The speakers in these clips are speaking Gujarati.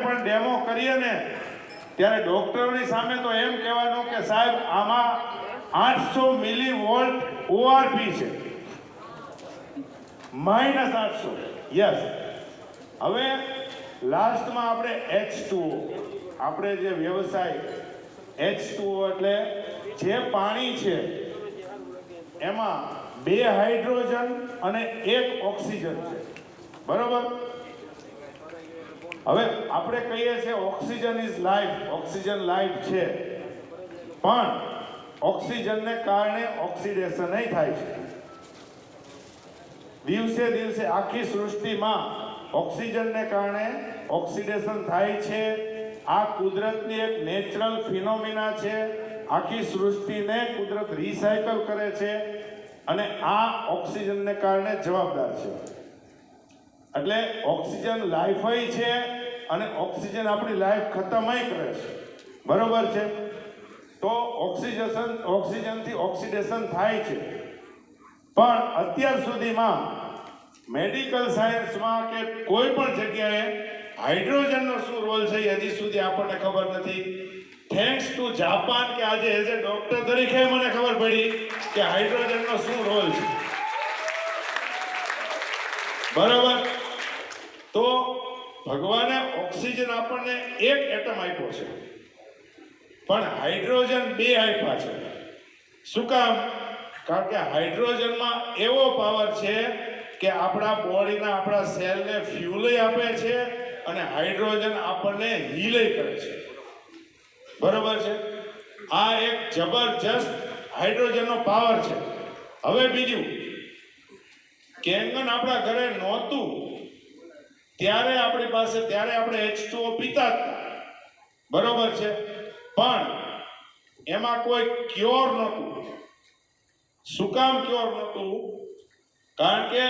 પણ ડેમો કરીએ ને ત્યારે ડોક્ટરોની સામે તો એમ કહેવાનું કે સાહેબ આમાં 800 મિલીવોલ્ટ ઓઆરપી છે, -800. યસ. હવે લાસ્ટમાં આપણે H2O, આપણે જે વ્યવસાય H2O એટલે જે પાણી છે એમાં 2 હાઇડ્રોજન અને 1 ઓક્સિજન છે, બરોબર? હવે આપણે કહીએ છીએ oxygen is life, oxygen life છે, પણ ઓક્સિજનને કારણે ઓક્સિડેશન નહીં થાય છે. દિવસે દિવસે આખી સૃષ્ટિમાં ઓક્સિજનને કારણે ઓક્સિડેશન થાય છે. આ કુદરતની એક નેચરલ ફિનોમિના છે. આખી સૃષ્ટિને કુદરત રિસાયકલ કરે છે અને આ ઓક્સિજનને કારણે જવાબદાર છે. એટલે ઓક્સિજન લાઈફય છે અને ઓક્સિજન આપણી લાઈફ ખતમય કરે છે, બરોબર છે? તો ઓક્સિજનથી ઓક્સિડેશન થાય છે, પણ અત્યાર સુધીમાં મેડિકલ સાયન્સમાં કે કોઈ પણ જગ્યાએ હાઇડ્રોજનનો શું રોલ છે હજી સુધી આપણને ખબર નથી. થેન્ક્સ ટુ જાપાન કે આજે એઝ એ ડોક્ટર તરીકે મને ખબર પડી કે હાઇડ્રોજનનો શું રોલ છે, બરાબર? તો ભગવાને ઓક્સિજન આપણને 1 એટમ આપ્યો છે, પણ હાઇડ્રોજન 2 આપ્યા છે. શું કામ? કારણ કે હાઇડ્રોજનમાં એવો પાવર છે કે આપણા બોડીના આપણા સેલને ફ્યુલય આપે છે અને હાઇડ્રોજન આપણને હીલય કરે છે, બરોબર છે? આ એક જબરજસ્ત હાઇડ્રોજનનો પાવર છે. હવે બીજું, કેંગન આપણા ઘરે નહોતું ત્યારે આપણી પાસે, ત્યારે આપણે H2O પીતા હતા, બરોબર છે? પણ એમાં કોઈ ક્યોર નહોતું. શું કામ ક્યોર નહોતું? કારણ કે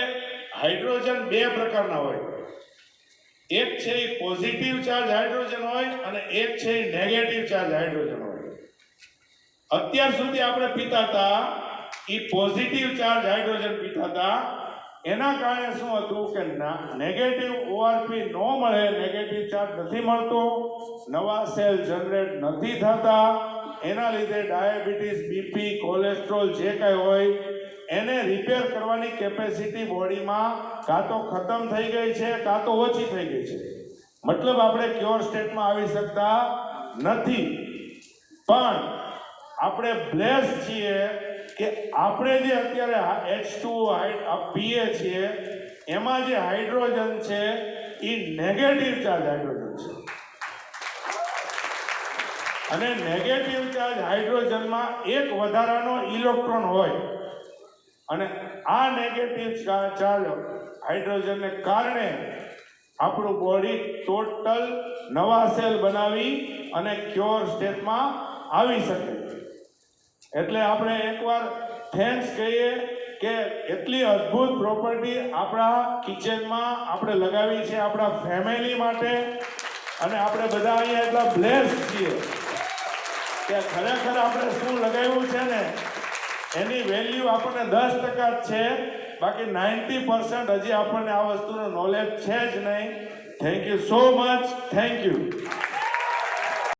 હાઇડ્રોજન 2 પ્રકારના હોય. એક છે એ પોઝિટિવ ચાર્જ હાઇડ્રોજન હોય અને એક છે એ નેગેટિવ ચાર્જ હાઇડ્રોજન હોય. અત્યાર સુધી આપણે પીતા હતા એ પોઝિટિવ ચાર્જ હાઇડ્રોજન પીતા હતા. એના કારણે શું હતું કે નેગેટિવ ઓઆરપી ન મળે, નેગેટિવ ચાર્જ નથી મળતો, નવા સેલ જનરેટ નથી થતા. એના લીધે ડાયાબિટીસ, બીપી, કોલેસ્ટ્રોલ જે કાંઈ હોય એને રિપેર કરવાની કેપેસિટી બોડીમાં કાં તો ખતમ થઈ ગઈ છે કાં તો ઓછી થઈ ગઈ છે. મતલબ આપણે ક્યોર સ્ટેટમાં આવી શકતા નથી. પણ આપણે બ્લેસ છીએ કે આપણે જે અત્યારે H2O પીએ છીએ એમાં જે હાઇડ્રોજન છે એ નેગેટિવ ચાર્જ હાઇડ્રોજન છે. અને નેગેટિવ ચાર્જ હાઇડ્રોજનમાં એક વધારાનો ઇલેક્ટ્રોન હોય અને આ નેગેટિવ ચાર્જ હાઇડ્રોજનને કારણે આપણું બોડી ટોટલ નવા સેલ બનાવી અને ક્યોર સ્ટેટમાં આવી શકે. એટલે આપણે એકવાર થેન્ક્સ કહીએ કે એટલી અદ્ભુત પ્રોપર્ટી આપણા કિચનમાં આપણે લગાવી છે આપણા ફેમિલી માટે. અને આપણે બધા અહીંયા એટલા બ્લેસ છીએ કે ખરેખર આપણે શું લગાવ્યું છે ને એની વેલ્યુ આપણને 10% જ છે, બાકી 90% હજી આપણને આ વસ્તુનું નોલેજ છે જ નહીં. Thank you so much. Thank you.